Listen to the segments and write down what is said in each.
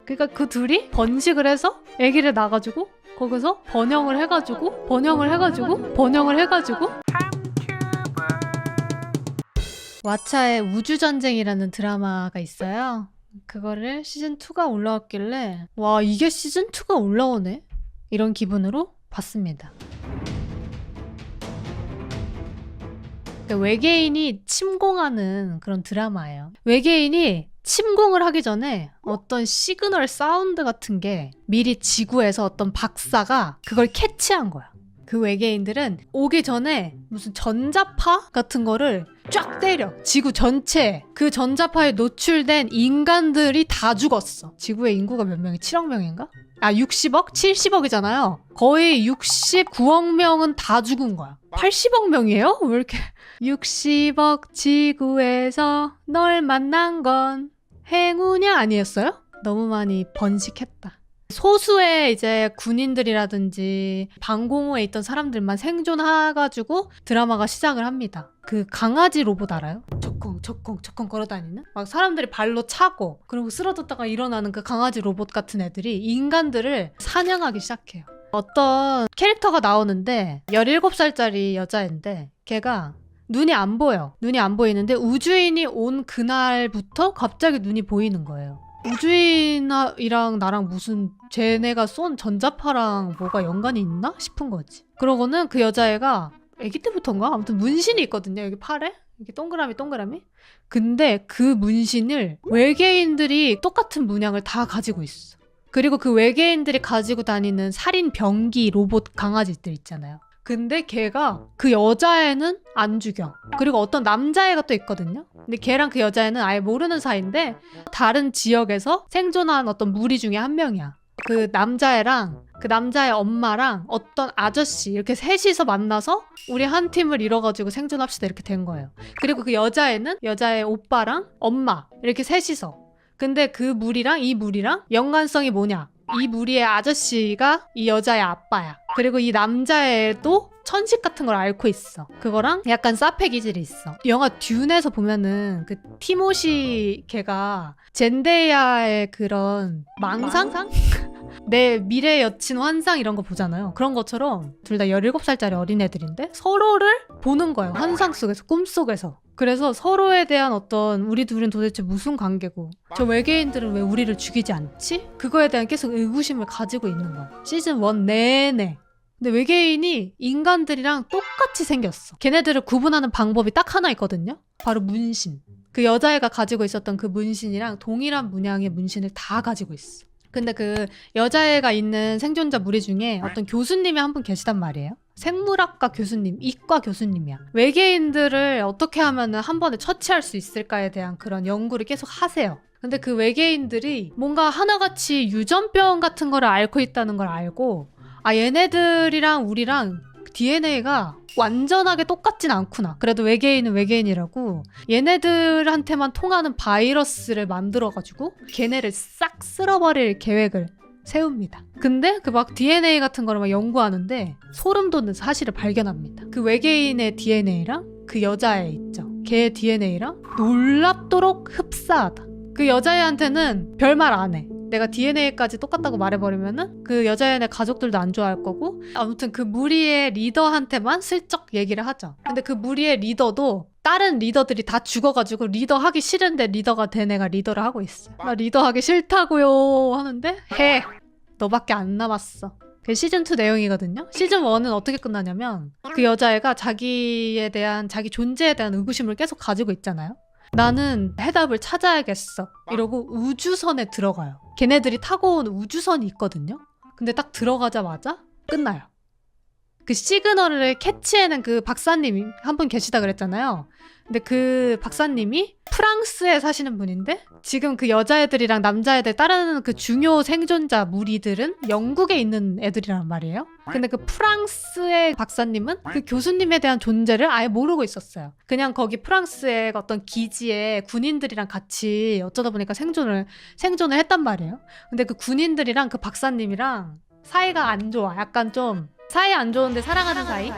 그러니까 그 둘이 번식을 해서 아기를 낳아가지고 거기서 번영을 해가지고 왓챠의 우주전쟁이라는 드라마가 있어요. 그거를 시즌2가 올라왔길래 와, 이게 시즌2가 올라오네? 이런 기분으로 봤습니다. 외계인이 침공하는 그런 드라마예요. 외계인이 침공을 하기 전에 어떤 시그널 사운드 같은 게 미리 지구에서 어떤 박사가 그걸 캐치한 거야. 그 외계인들은 오기 전에 무슨 전자파 같은 거를 쫙 때려. 지구 전체에. 그 전자파에 노출된 인간들이 다 죽었어. 지구의 인구가 몇 명이? 7억 명인가? 60억? 70억이잖아요. 거의 69억 명은 다 죽은 거야. 80억 명이에요? 왜 이렇게... 60억 지구에서 널 만난 건 행운이 아니었어요? 너무 많이 번식했다. 소수의 이제 군인들이라든지 방공호에 있던 사람들만 생존해가지고 드라마가 시작을 합니다. 그 강아지 로봇 알아요? 적컹 걸어다니는? 막 사람들이 발로 차고 그리고 쓰러졌다가 일어나는 그 강아지 로봇 같은 애들이 인간들을 사냥하기 시작해요. 어떤 캐릭터가 나오는데 17살짜리 여자인데 걔가 눈이 안 보여. 눈이 안 보이는데 우주인이 온 그날부터 갑자기 눈이 보이는 거예요. 우주인이랑 나랑 무슨 쟤네가 쏜 전자파랑 뭐가 연관이 있나 싶은 거지. 그러고는 그 여자애가 아기 때부터인가? 아무튼 문신이 있거든요. 여기 팔에? 이렇게 동그라미. 근데 그 문신을 외계인들이 똑같은 문양을 다 가지고 있어. 그리고 그 외계인들이 가지고 다니는 살인 병기 로봇 강아지들 있잖아요. 근데 걔가 그 여자애는 안 죽여. 그리고 어떤 남자애가 또 있거든요. 근데 걔랑 그 여자애는 아예 모르는 사이인데 다른 지역에서 생존한 어떤 무리 중에 한 명이야. 그 남자애랑 그 남자애 엄마랑 어떤 아저씨 이렇게 셋이서 만나서 우리 한 팀을 이뤄가지고 생존합시다 이렇게 된 거예요. 그리고 그 여자애는 여자애 오빠랑 엄마 이렇게 셋이서. 근데 그 무리랑 이 무리랑 연관성이 뭐냐? 이 무리의 아저씨가 이 여자의 아빠야. 그리고 이 남자애도 천식 같은 걸 앓고 있어. 그거랑 약간 사페 기질이 있어. 영화 듄에서 보면은 그 티모시 걔가 젠데이아의 그런 망상? 내 미래 여친 환상 이런 거 보잖아요. 그런 것처럼 둘 다 17살짜리 어린애들인데 서로를 보는 거예요. 환상 속에서, 꿈속에서. 그래서 서로에 대한 어떤 우리 둘은 도대체 무슨 관계고 저 외계인들은 왜 우리를 죽이지 않지? 그거에 대한 계속 의구심을 가지고 있는 거야. 시즌 1 내내. 근데 외계인이 인간들이랑 똑같이 생겼어. 걔네들을 구분하는 방법이 딱 하나 있거든요. 바로 문신. 그 여자애가 가지고 있었던 그 문신이랑 동일한 문양의 문신을 다 가지고 있어. 근데 그 여자애가 있는 생존자 무리 중에 어떤 교수님이 한 분 계시단 말이에요. 생물학과 교수님, 이과 교수님이야. 외계인들을 어떻게 하면 한 번에 처치할 수 있을까에 대한 그런 연구를 계속 하세요. 근데 그 외계인들이 뭔가 하나같이 유전병 같은 거를 앓고 있다는 걸 알고 얘네들이랑 우리랑 DNA가 완전하게 똑같진 않구나. 그래도 외계인은 외계인이라고 얘네들한테만 통하는 바이러스를 만들어가지고 걔네를 싹 쓸어버릴 계획을 세웁니다. 근데 그 막 DNA 같은 거를 막 연구하는데 소름 돋는 사실을 발견합니다. 그 외계인의 DNA랑 그 여자애 있죠. 걔의 DNA랑 놀랍도록 흡사하다. 그 여자애한테는 별말 안 해. 내가 DNA까지 똑같다고 말해버리면은 그 여자애네 가족들도 안 좋아할 거고 아무튼 그 무리의 리더한테만 슬쩍 얘기를 하죠. 근데 그 무리의 리더도 다른 리더들이 다 죽어가지고 리더 하기 싫은데 리더가 된 애가 리더를 하고 있어. 나 리더 하기 싫다고요 하는데 해! 너밖에 안 남았어. 그게 시즌2 내용이거든요. 시즌1은 어떻게 끝나냐면 그 여자애가 자기 존재에 대한 의구심을 계속 가지고 있잖아요. 나는 해답을 찾아야겠어 이러고 우주선에 들어가요. 걔네들이 타고 온 우주선이 있거든요. 근데 딱 들어가자마자 끝나요. 그 시그널을 캐치해낸 그 박사님이 한 분 계시다 그랬잖아요. 근데 그 박사님이 프랑스에 사시는 분인데 지금 그 여자애들이랑 남자애들 따르는 그 중요 생존자 무리들은 영국에 있는 애들이란 말이에요. 근데 그 프랑스의 박사님은 그 교수님에 대한 존재를 아예 모르고 있었어요. 그냥 거기 프랑스의 어떤 기지에 군인들이랑 같이 어쩌다 보니까 생존을 했단 말이에요. 근데 그 군인들이랑 그 박사님이랑 사이가 안 좋아. 약간 좀 사이 안 좋은데 사랑하는 사이?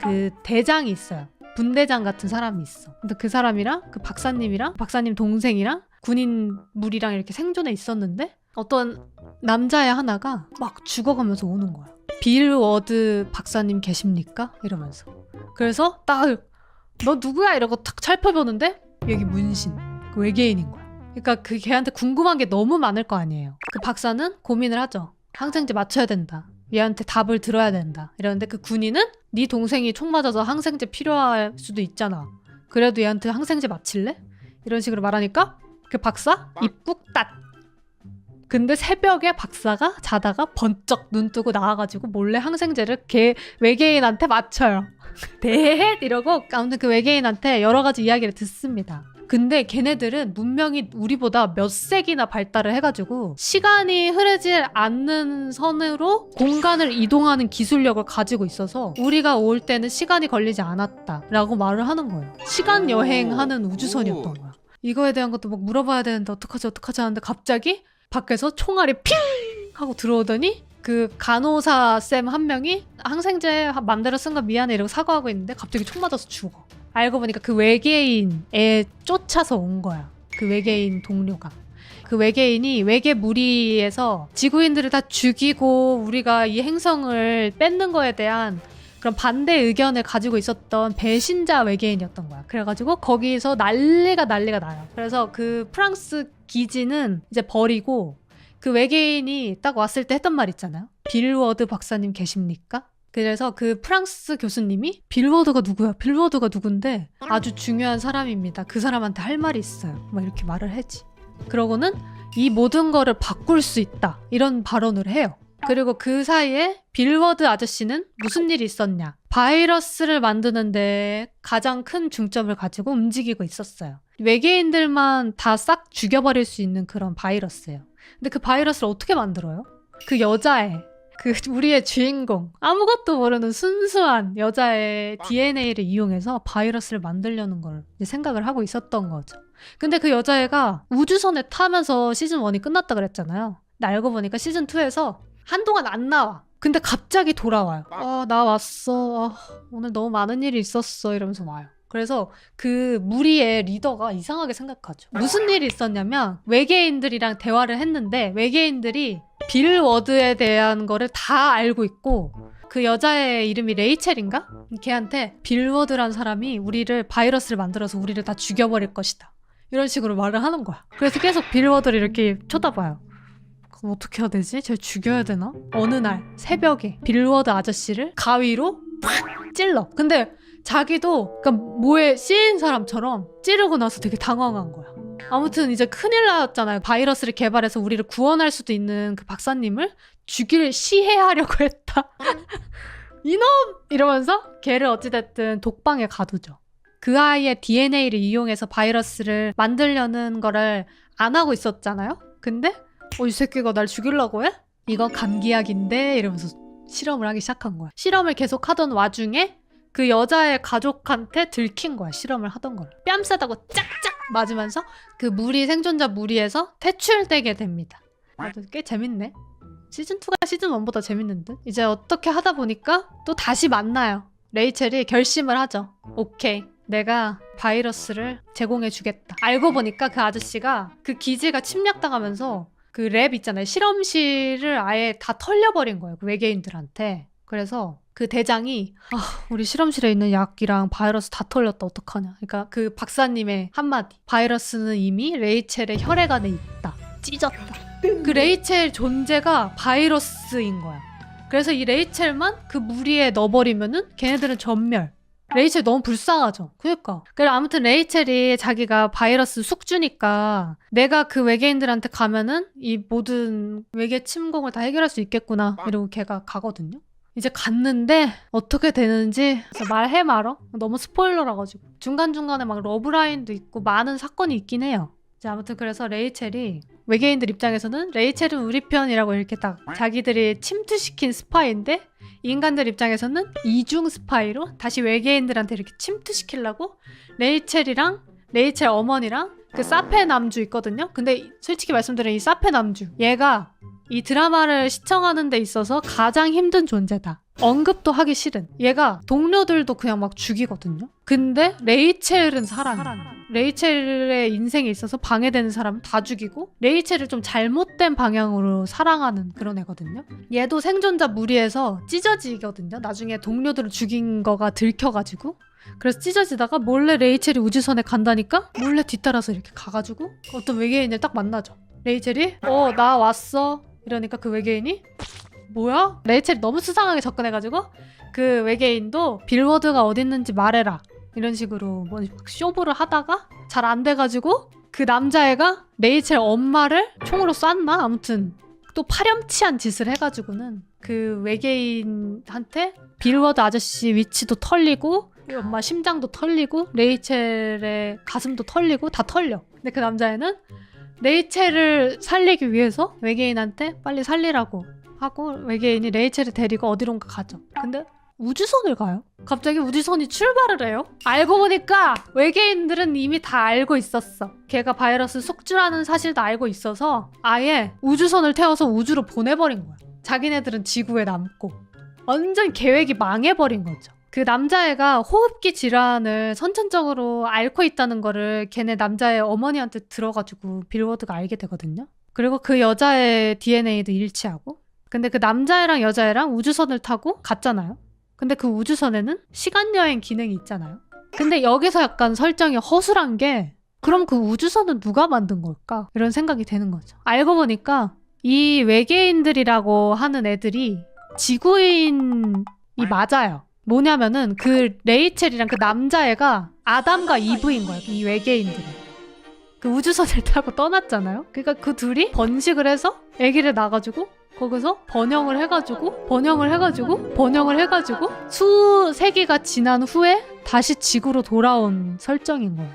그 대장이 있어요. 분대장 같은 사람이 있어. 근데 그 사람이랑 그 박사님이랑 박사님 동생이랑 군인 무리랑 이렇게 생존해 있었는데 어떤 남자애 하나가 막 죽어가면서 오는 거야. 빌 워드 박사님 계십니까? 이러면서. 그래서 딱 너 누구야? 이러고 탁 살펴보는데 여기 문신, 그 외계인인 거야. 그러니까 그 걔한테 궁금한 게 너무 많을 거 아니에요. 그 박사는 고민을 하죠. 항생제 맞춰야 된다. 얘한테 답을 들어야 된다. 이러는데 그 군인은 네 동생이 총 맞아서 항생제 필요할 수도 있잖아. 그래도 얘한테 항생제 맞힐래? 이런 식으로 말하니까 그 박사 입국 딱. 근데 새벽에 박사가 자다가 번쩍 눈 뜨고 나와가지고 몰래 항생제를 걔 외계인한테 맞춰요. 대헷 이러고 아무튼 그 외계인한테 여러 가지 이야기를 듣습니다. 근데 걔네들은 문명이 우리보다 몇 세기나 발달을 해가지고 시간이 흐르지 않는 선으로 공간을 이동하는 기술력을 가지고 있어서 우리가 올 때는 시간이 걸리지 않았다라고 말을 하는 거예요. 시간 여행하는 우주선이었던 거야. 이거에 대한 것도 막 물어봐야 되는데 어떡하지 하는데 갑자기 밖에서 총알이 핑 하고 들어오더니 그 간호사 쌤 한 명이 항생제 맘대로 쓴 거 미안해 이러고 사과하고 있는데 갑자기 총 맞아서 죽어. 알고 보니까 그 외계인에 쫓아서 온 거야. 그 외계인 동료가. 그 외계인이 외계 무리에서 지구인들을 다 죽이고 우리가 이 행성을 뺏는 거에 대한 그런 반대 의견을 가지고 있었던 배신자 외계인이었던 거야. 그래가지고 거기서 난리가 나요. 그래서 그 프랑스 기지는 이제 버리고 그 외계인이 딱 왔을 때 했던 말 있잖아요. 빌 워드 박사님 계십니까? 그래서 그 프랑스 교수님이 빌 워드가 누구야? 빌 워드가 누군데 아주 중요한 사람입니다. 그 사람한테 할 말이 있어요. 막 이렇게 말을 하지. 그러고는 이 모든 거를 바꿀 수 있다. 이런 발언을 해요. 그리고 그 사이에 빌 워드 아저씨는 무슨 일이 있었냐? 바이러스를 만드는데 가장 큰 중점을 가지고 움직이고 있었어요. 외계인들만 다 싹 죽여버릴 수 있는 그런 바이러스예요. 근데 그 바이러스를 어떻게 만들어요? 그 여자애, 그 우리의 주인공, 아무것도 모르는 순수한 여자의 DNA를 이용해서 바이러스를 만들려는 걸 이제 생각을 하고 있었던 거죠. 근데 그 여자애가 우주선에 타면서 시즌 1이 끝났다 그랬잖아요. 근데 알고 보니까 시즌 2에서 한동안 안 나와. 근데 갑자기 돌아와요. 나 왔어. 오늘 너무 많은 일이 있었어. 이러면서 와요. 그래서 그 무리의 리더가 이상하게 생각하죠. 무슨 일이 있었냐면 외계인들이랑 대화를 했는데 외계인들이 빌 워드에 대한 거를 다 알고 있고 그 여자의 이름이 레이첼인가? 걔한테 빌 워드란 사람이 우리를 바이러스를 만들어서 우리를 다 죽여버릴 것이다. 이런 식으로 말을 하는 거야. 그래서 계속 빌 워드를 이렇게 쳐다봐요. 그럼 어떻게 해야 되지? 쟤 죽여야 되나? 어느 날 새벽에 빌 워드 아저씨를 가위로 팍 찔러. 근데 자기도 그러니까 뭐에 씌인 사람처럼 찌르고 나서 되게 당황한 거야. 아무튼 이제 큰일 났잖아요. 바이러스를 개발해서 우리를 구원할 수도 있는 그 박사님을 시해하려고 했다. 이놈! 이러면서 걔를 어찌됐든 독방에 가두죠. 그 아이의 DNA를 이용해서 바이러스를 만들려는 거를 안 하고 있었잖아요. 근데 이 새끼가 날 죽이려고 해? 이거 감기약인데? 이러면서 실험을 하기 시작한 거야. 실험을 계속 하던 와중에 그 여자의 가족한테 들킨 거야. 실험을 하던 걸. 뺨 싸다고 짝짝 맞으면서 그 생존자 무리에서 퇴출되게 됩니다. 꽤 재밌네. 시즌2가 시즌1보다 재밌는데? 이제 어떻게 하다 보니까 또 다시 만나요. 레이첼이 결심을 하죠. 오케이. 내가 바이러스를 제공해주겠다. 알고 보니까 그 아저씨가 그 기지가 침략당하면서 그 랩 있잖아요. 실험실을 아예 다 털려버린 거예요. 그 외계인들한테. 그래서 그 대장이 우리 실험실에 있는 약이랑 바이러스 다 털렸다. 어떡하냐. 그러니까 그 박사님의 한마디. 바이러스는 이미 레이첼의 혈액안에 있다. 찢었다. 그 레이첼 존재가 바이러스인 거야. 그래서 이 레이첼만 그 무리에 넣어버리면은 걔네들은 전멸. 레이첼 너무 불쌍하죠. 그러니까. 그래 아무튼 레이첼이 자기가 바이러스 숙주니까 내가 그 외계인들한테 가면은 이 모든 외계 침공을 다 해결할 수 있겠구나. 이러고 걔가 가거든요. 이제 갔는데 어떻게 되는지 말해 말어. 너무 스포일러라 가지고. 중간중간에 막 러브라인도 있고 많은 사건이 있긴 해요. 이제 아무튼 그래서 레이첼이 외계인들 입장에서는 레이첼은 우리 편이라고 이렇게 딱 자기들이 침투시킨 스파이인데 인간들 입장에서는 이중 스파이로 다시 외계인들한테 이렇게 침투시키려고 레이첼이랑 레이첼 어머니랑 그 사페 남주 있거든요. 근데 솔직히 말씀드리면 이 사페 남주 얘가 이 드라마를 시청하는 데 있어서 가장 힘든 존재다. 언급도 하기 싫은. 얘가 동료들도 그냥 막 죽이거든요. 근데 레이첼은 살아요. 레이첼의 인생에 있어서 방해되는 사람은 다 죽이고 레이첼을 좀 잘못된 방향으로 사랑하는 그런 애거든요. 얘도 생존자 무리에서 찢어지거든요. 나중에 동료들을 죽인 거가 들켜가지고. 그래서 찢어지다가 몰래 레이첼이 우주선에 간다니까 몰래 뒤따라서 이렇게 가가지고 어떤 외계인을 딱 만나죠. 레이첼이 나 왔어 이러니까 그 외계인이 뭐야? 레이첼이 너무 수상하게 접근해가지고 그 외계인도 빌워드가 어디 있는지 말해라 이런 식으로 뭐 쇼부를 하다가 잘 안 돼가지고 그 남자애가 레이첼 엄마를 총으로 쐈나? 아무튼 또 파렴치한 짓을 해가지고는 그 외계인한테 빌워드 아저씨 위치도 털리고 엄마 심장도 털리고 레이첼의 가슴도 털리고 다 털려. 근데 그 남자애는 레이첼을 살리기 위해서 외계인한테 빨리 살리라고 하고 외계인이 레이첼을 데리고 어디론가 가죠. 근데 우주선을 가요. 갑자기 우주선이 출발을 해요. 알고 보니까 외계인들은 이미 다 알고 있었어. 걔가 바이러스 숙주라는 사실도 알고 있어서 아예 우주선을 태워서 우주로 보내버린 거야. 자기네들은 지구에 남고. 완전 계획이 망해버린 거죠. 그 남자애가 호흡기 질환을 선천적으로 앓고 있다는 거를 걔네 남자의 어머니한테 들어가지고 빌워드가 알게 되거든요. 그리고 그 여자의 DNA도 일치하고. 근데 그 남자애랑 여자애랑 우주선을 타고 갔잖아요. 근데 그 우주선에는 시간여행 기능이 있잖아요. 근데 여기서 약간 설정이 허술한 게 그럼 그 우주선은 누가 만든 걸까? 이런 생각이 되는 거죠. 알고 보니까 이 외계인들이라고 하는 애들이 지구인이 맞아요. 뭐냐면은 그 레이첼이랑 그 남자애가 아담과 이브인 거예요. 이 외계인들은. 그 우주선을 타고 떠났잖아요. 그러니까 그 둘이 번식을 해서 아기를 낳아가지고 거기서 번영을 해가지고 수세기가 지난 후에 다시 지구로 돌아온 설정인 거예요.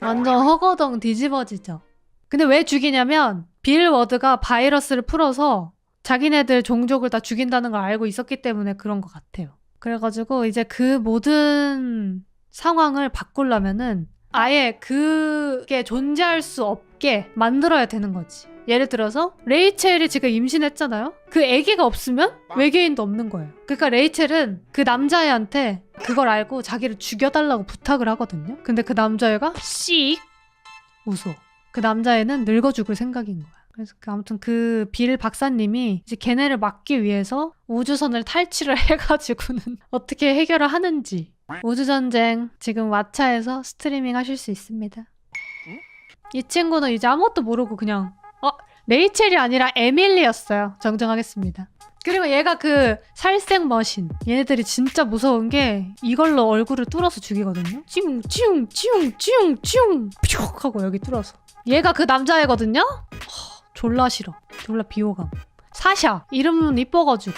완전 허거덩 뒤집어지죠. 근데 왜 죽이냐면 빌 워드가 바이러스를 풀어서 자기네들 종족을 다 죽인다는 걸 알고 있었기 때문에 그런 것 같아요. 그래가지고 이제 그 모든 상황을 바꾸려면은 아예 그게 존재할 수 없게 만들어야 되는 거지. 예를 들어서 레이첼이 지금 임신했잖아요. 그 아기가 없으면 외계인도 없는 거예요. 그러니까 레이첼은 그 남자애한테 그걸 알고 자기를 죽여달라고 부탁을 하거든요. 근데 그 남자애가 씩 웃어. 그 남자애는 늙어 죽을 생각인 거야. 그래서 아무튼 그 빌 박사님이 이제 걔네를 막기 위해서 우주선을 탈취를 해가지고는 어떻게 해결을 하는지. 우주전쟁 지금 왓챠에서 스트리밍 하실 수 있습니다. 이 친구는 이제 아무것도 모르고 그냥 레이첼이 아니라 에밀리였어요. 정정하겠습니다. 그리고 얘가 그 살생 머신. 얘네들이 진짜 무서운 게 이걸로 얼굴을 뚫어서 죽이거든요. 찌웅 퓨 하고 여기 뚫어서. 얘가 그 남자애거든요. 졸라 싫어. 졸라 비호감. 사샤. 이름은 이뻐가지고.